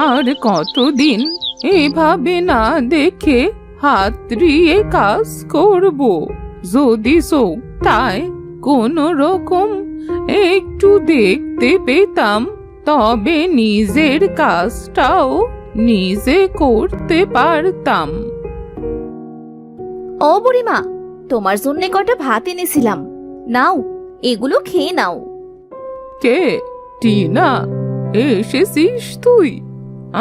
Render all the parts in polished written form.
আর কতদিন এভাবে না দেখে হাতড়িয়ে কাজ করব? যদি চোখটায় কোনো রকম একটু দেখতে পেতাম, তবে নিজের কাজটাও নিজে করতে পারতাম। ও বুড়িমা, তোমার জন্য কটা ভাত এনেছিলাম, নাও, এগুলো খেয়ে নাও। কে? টিনা, এসেছিস তুই?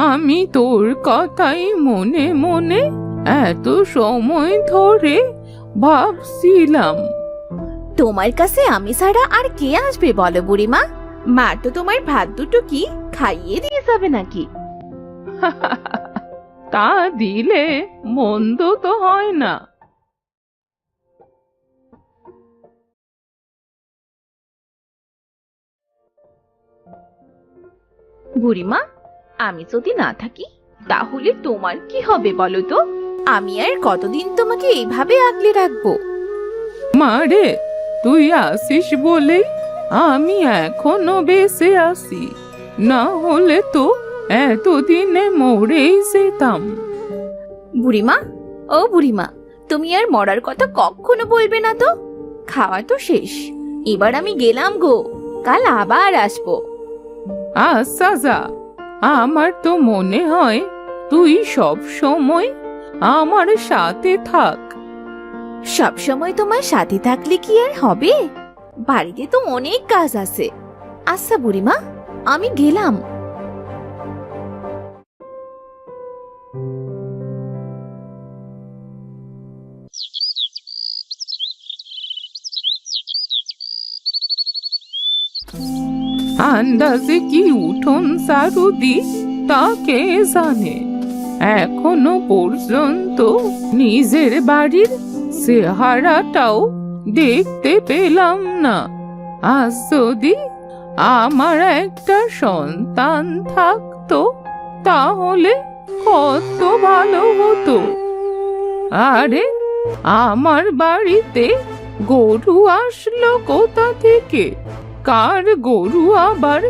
আমি তোর কথাই মনে মনে এত সময় ধরে ভাবছিলাম। তোমার কাছে আমি ছাড়া আর কে আসবে বলো বুড়িমা? মা তো তোমার ভাত দুটো কি খাইয়ে দিয়ে যাবে নাকি? তা দিলে মন্দ তো হয় না। বুড়িমা, আমি যদি না থাকি তাহলে তোমার কি হবে বলো তো? আমি আর কতদিন তোমাকে এইভাবে আগলে রাখবো? মারে, তুই আসিস বলেই আমি এখনো বেঁচে আছি, না হলে তো এতদিনে মরেই যেতাম। বুড়িমা, ও বুড়িমা, তুমি আর মরার কথা কখনো বলবে না তো। খাওয়া তো শেষ, এবার আমি গেলাম গো, কাল আবার আসবো। আচ্ছা যা। আমার তো মনে হয় তুই সব সময় আমার সাথে থাক। সব সময় তোমার সাথে থাকলে কি আর হবে? বাড়িতে তো অনেক কাজ আছে। আচ্ছা বুড়িমা, আমি গেলাম। আন্দাজে কি উঠোন ঝাড়ু দি তা কে জানে। এখনো পর্যন্ত নিজের বাড়ির চেহারাটাও দেখতে পেলাম না। আজ যদি আমার একটা সন্তান থাকতো তাহলে কত ভালো হতো। আরে, আমার বাড়িতে গরু আসলো কোথা থেকে? কার গরু আবার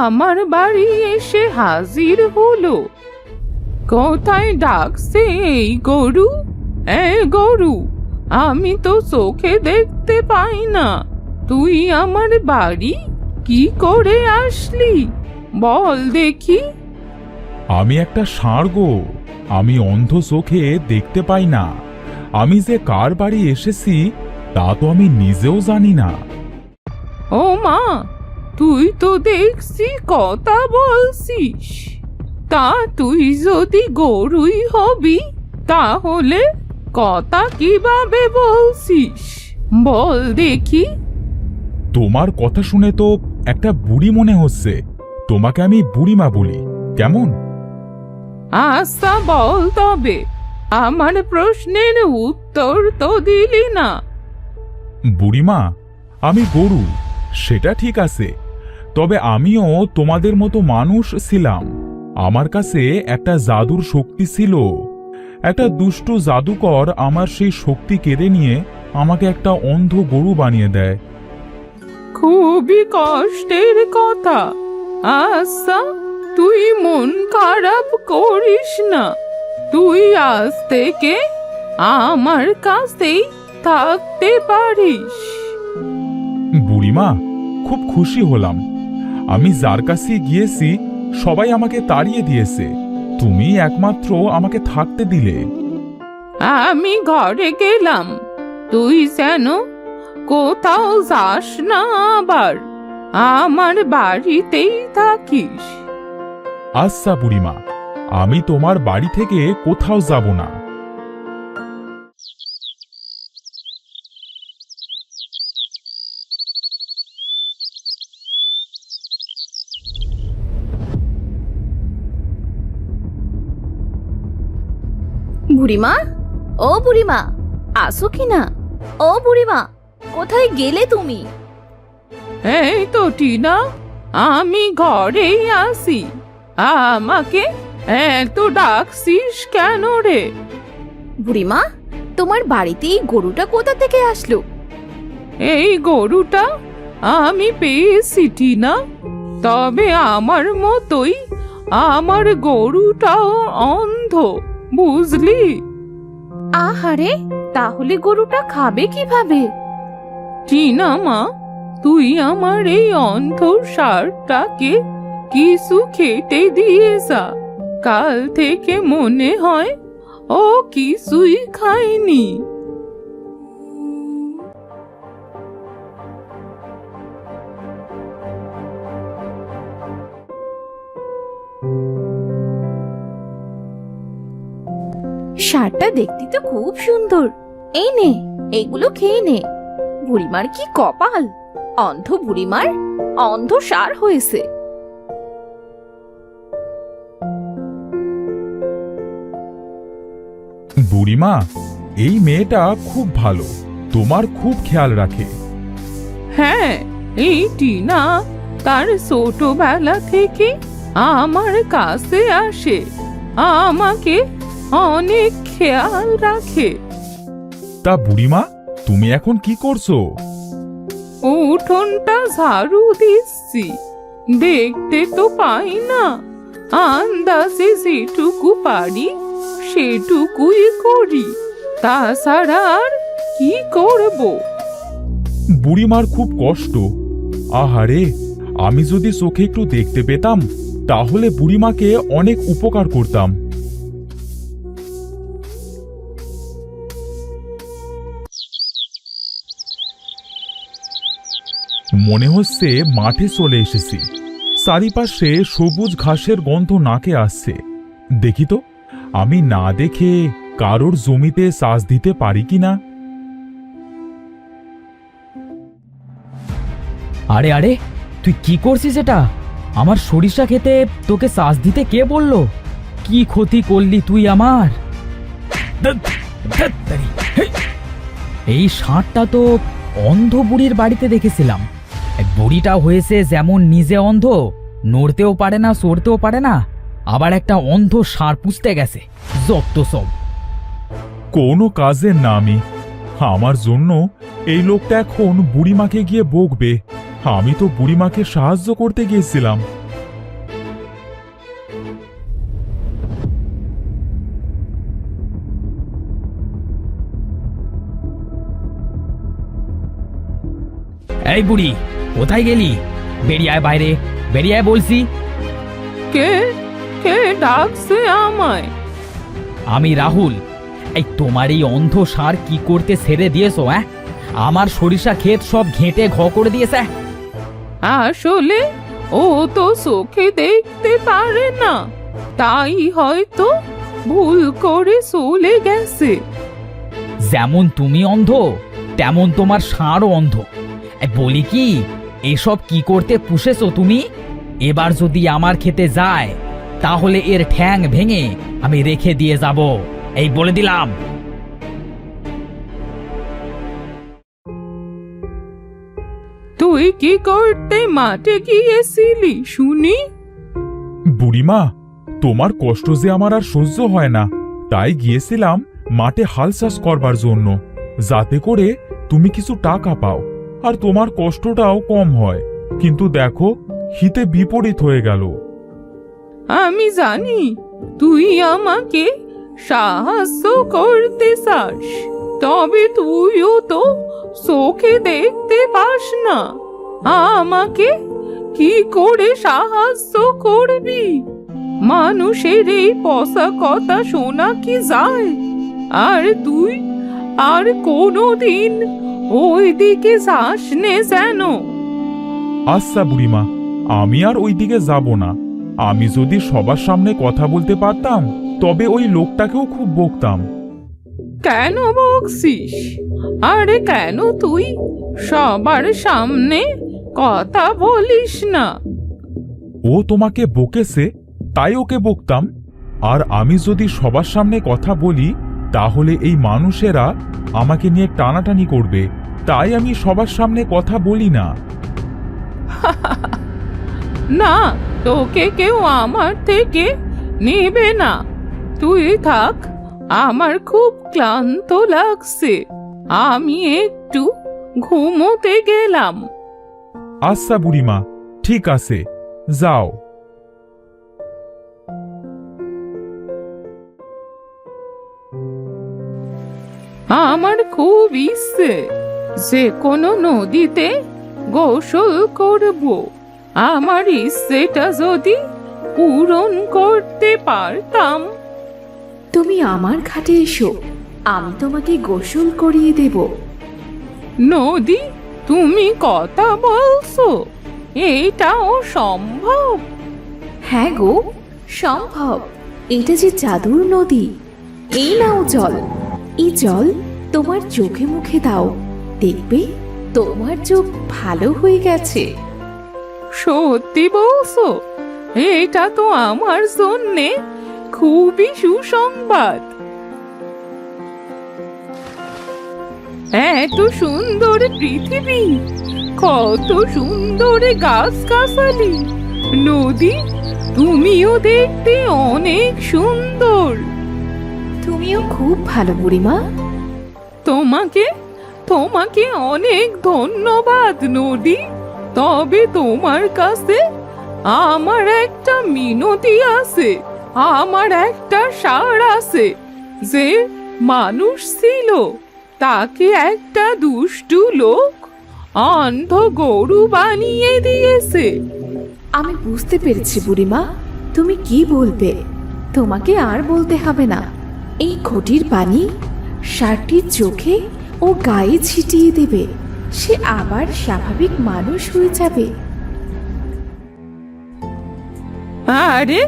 আমার বাড়ি এসে হাজির হলো? কোথায় ডাকছে এই গরু? গরু, আমি তো চোখে দেখতে পাই না। তুই আমার বাড়ি কি করে আসলি বল দেখি? আমি একটা ষাঁড় গো, আমি অন্ধ চোখে দেখতে পাই না। আমি যে কার বাড়ি এসেছি তা তো আমি নিজেও জানি না। ও মা, তুই তো দেখছি কথা বলছিস। তা তুই যদি গরুই হবি তাহলে কথা কিভাবে বলছিস বল দেখি? তোমার কথা শুনে তো একটা বুড়ি মনে হচ্ছে, তোমাকে আমি বুড়িমা বলি, কেমন? আচ্ছা বল তবে, আমার প্রশ্নের উত্তর তো দিলি না। বুড়িমা, আমি গরু, সেটা ঠিক আছে, তবে আমিও তোমাদের মতো মানুষ ছিলাম। আমার কাছে একটা জাদুর শক্তি ছিল। একটা দুষ্টু জাদুকর আমার সেই শক্তি কেড়ে নিয়ে আমাকে একটা অন্ধ গরু বানিয়ে দেয়। খুবই কষ্টের কথা। আচ্ছা, তুই মন খারাপ করিস না। তুই আজ থেকে আমার কাছেই থাকতে পারিস। বুড়িমা, খুব খুশি হলাম। আমি যার কাছে গিয়েছি সবাই আমাকে তাড়িয়ে দিয়েছে, তুমি একমাত্র আমাকে থাকতে দিলে। আমি ঘরে গেলাম, তুই যেন কোথাও যাস না, আবার আমার বাড়িতেই থাকিস। আচ্ছা বুড়িমা, আমি তোমার বাড়ি থেকে কোথাও যাব না। বুড়িমা, ও বুড়িমা, আসো কিনা? ও বুড়িমা, কোথায় গেলে তুমি? এই তো টিনা, আমি ঘরেই আছি। আমাকে এত ডাকছিস কেন রে? বুড়িমা, তোমার বাড়িতে এই গরুটা কোথা থেকে আসলো? এই গরুটা আমি পেয়েছি টিনা। তবে আমার মতোই আমার গরুটাও অন্ধ, বুঝলি? আহারে, তাহলে গরুটা খাবে কিভাবে? টিনা মা, তুই আমার এই অন্ধ ষাঁড়টাকে কিছু খেতে দিয়ে যা। কাল থেকে মনে হয় ও কিছুই খায়নি। ষাঁড়টা দেখতে তো খুব সুন্দর। এই নে, এগুলো খেয়ে নে। বুড়িমার কি কপাল, অন্ধ বুড়িমার অন্ধ ষাঁড় হয়েছে। বুড়িমা, এই মেয়েটা খুব ভালো, তোমার খুব খেয়াল রাখে। হ্যাঁ, এই টিনা তার ছোটবেলা থেকে আমার কাছে আসে, আমাকে অনেক খেয়াল রাখে। তা বুড়িমা, তুমি এখন কি করছো? উঠোনটা ঝাড়ু দিচ্ছি, দেখতে তো পাই না, আন্দাজে যেটুকু পারি সেটুকুই করি, তাছাড়া আর কি করব? বুড়িমার খুব কষ্ট। আহারে, আমি যদি চোখে একটু দেখতে পেতাম তাহলে বুড়িমাকে অনেক উপকার করতাম। মনে হচ্ছে মাঠে চলে এসেছি। চারিপাশে সবুজ ঘাসের গন্ধ নাকে আসছে। দেখি তো, আমি না দেখে কারোর জমিতে চাষ দিতে পারি কিনা। আরে আরে, তুই কি করছিস এটা? আমার সরিষা খেতে তোকে চাষ দিতে কে বললো? কি ক্ষতি করলি তুই আমার? এই ষাঁড়টা তো অন্ধ বুড়ির বাড়িতে দেখেছিলাম। বুড়িটা হয়েছে যেমন নিজে অন্ধ, নড়তেও পারে না, সরতেও পারে না, আবার একটা অন্ধ ষাঁড় পুষতে গেছে। যত সব। কোনো কাজের না আমি। আমার জন্য এই লোকটা এখন বুড়িমাকে গিয়ে বকবে। আমি তো বুড়িমাকে সাহায্য করতে গিয়েছিলাম। এই বুড়ি, কোথায় গেলি? বেরিয়ে আয় বাইরে, বেরিয়ে আয় বলছি। কে কে ডাকছে আমায়? আমি রাহুল। এই তোমার এই অন্ধ ষাঁড় কি করতে ছেড়ে দিয়েছো? আমার সরিষা ক্ষেত সব ঘেঁটে ঘ করে দিয়েছে। আসলে ও তো চোখে দেখতে পারে না, তাই হয়তো ভুল করে চলে গেছে। যেমন তুমি অন্ধ, তেমন তোমার ষাঁড়ও অন্ধ। বলি কি, এসব কি করতে পুষেছো তুমি? এবার যদি আমার খেতে যায় তাহলে এর ঠ্যাং ভেঙে আমি রেখে দিয়ে যাব, এই বলে দিলাম। তুই কি করতে মাঠে গিয়েছিলি শুনি? বুড়িমা, তোমার কষ্ট যে আমার আর সহ্য হয় না, তাই গিয়েছিলাম মাঠে হাল চাষ করবার জন্য, যাতে করে তুমি কিছু টাকা পাও আর তোমার কষ্টটাও কম হয়। কিন্তু দেখো, হিতে বিপরীত হয়ে গেল। আমি জানি তুই আমাকে সাহায্য করতে চাস, তবে তুইও তো চোখে দেখতে পাস না, আমাকে কি করে সাহায্য করবি? মানুষের এই পচা কথা শোনা কি যায়? আর তুই আর কোনোদিন ওই দিকে যাস নে যেন। আচ্ছা বুড়িমা, আমি আর ওই দিকে যাব না। আমি যদি সবার সামনে কথা বলতে পারতাম তবে ওই লোকটাকেও খুব বকতাম। কেন বকছিস? আরে কেন তুই সবার সামনে কথা বলিস না? ও তোমাকে বকেছে, তাই ওকে বকতাম। আর আমি যদি সবার সামনে কথা বলি তাহলে এই মানুষেরা আমাকে নিয়ে টানাটানি করবে, তাই আমি সবার সামনে কথা বলি না। না, তোকে কেউ আমার থেকে নেবে না, তুই থাক। আমার খুব ক্লান্ত লাগছে, আমি একটু ঘুমোতে গেলাম। আচ্ছা বুড়িমা, ঠিক আছে, যাও। আমার খুব ইচ্ছে যে কোনো নদীতে গোসল করব। আমার ইচ্ছেটা যদি পূরণ করতে পারতাম। তুমি আমার ঘাটে এসো, আমি তোমাকে গোসল করিয়ে দেব। নদী, তুমি কথা বলছো? এটাও সম্ভব? হ্যাঁ গো, সম্ভব। এটা যে জাদুর নদী। এই নাও জল, এই জল তোমার চোখে মুখে দাও, দেখবে তোমার চোখ ভালো হয়ে গেছে। সত্যি বলছো? এটা তো আমার জন্যে খুবই সুসংবাদ। এত সুন্দর পৃথিবী, কত সুন্দর গাছগাছালি। নদী, তুমিও দেখতে অনেক সুন্দর। তুমিও খুব ভালো বুড়িমা। তোমাকে তোমাকে অনেক ধন্যবাদ নদী। তবে তোমার কাছে আমার একটা মিনতি আছে। আমার একটা ষাঁড় আছে যে মানুষ ছিল, তাকে একটা দুষ্টু লোক অন্ধ গরু বানিয়ে দিয়েছে। আমি বুঝতে পেরেছি বুড়িমা, তুমি কি বলবে। তোমাকে আর বলতে হবে না। এই ঘটির পানি ষাঁড়টির চোখে ও গায়ে ছিটিয়ে দেবে, সে আবার স্বাভাবিক মানুষ হয়ে যাবে। আরে,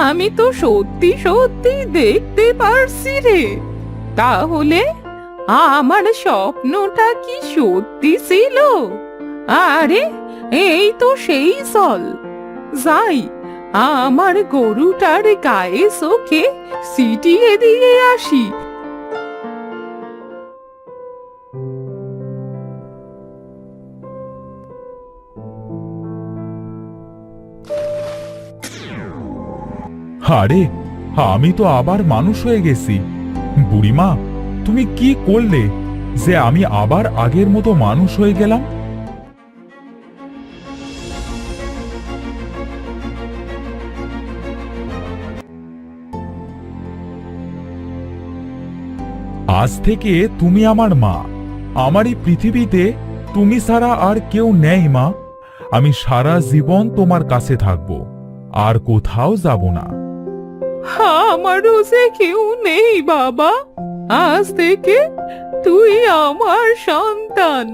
আমি তো সত্যি সত্যি দেখতে পারছি রে। তাহলে আমার স্বপ্নটা কি সত্যি ছিল? আরে, এই তো সেই জল। যাই, আমার গরুটার গায়ে চোখে ছিটিয়ে দিয়ে আসি। আরে, আমি তো আবার মানুষ হয়ে গেছি। বুড়িমা, তুমি কি করলে যে আমি আবার আগের মতো মানুষ হয়ে গেলাম? আজ থেকে তুমি আমার মা। আমার এই পৃথিবীতে তুমি ছাড়া আর কেউ নেই মা। আমি সারা জীবন তোমার কাছে থাকবো, আর কোথাও যাব না। আমারও যে কেউ নেই বাবা। আজ থেকে তুই আমার সন্তান।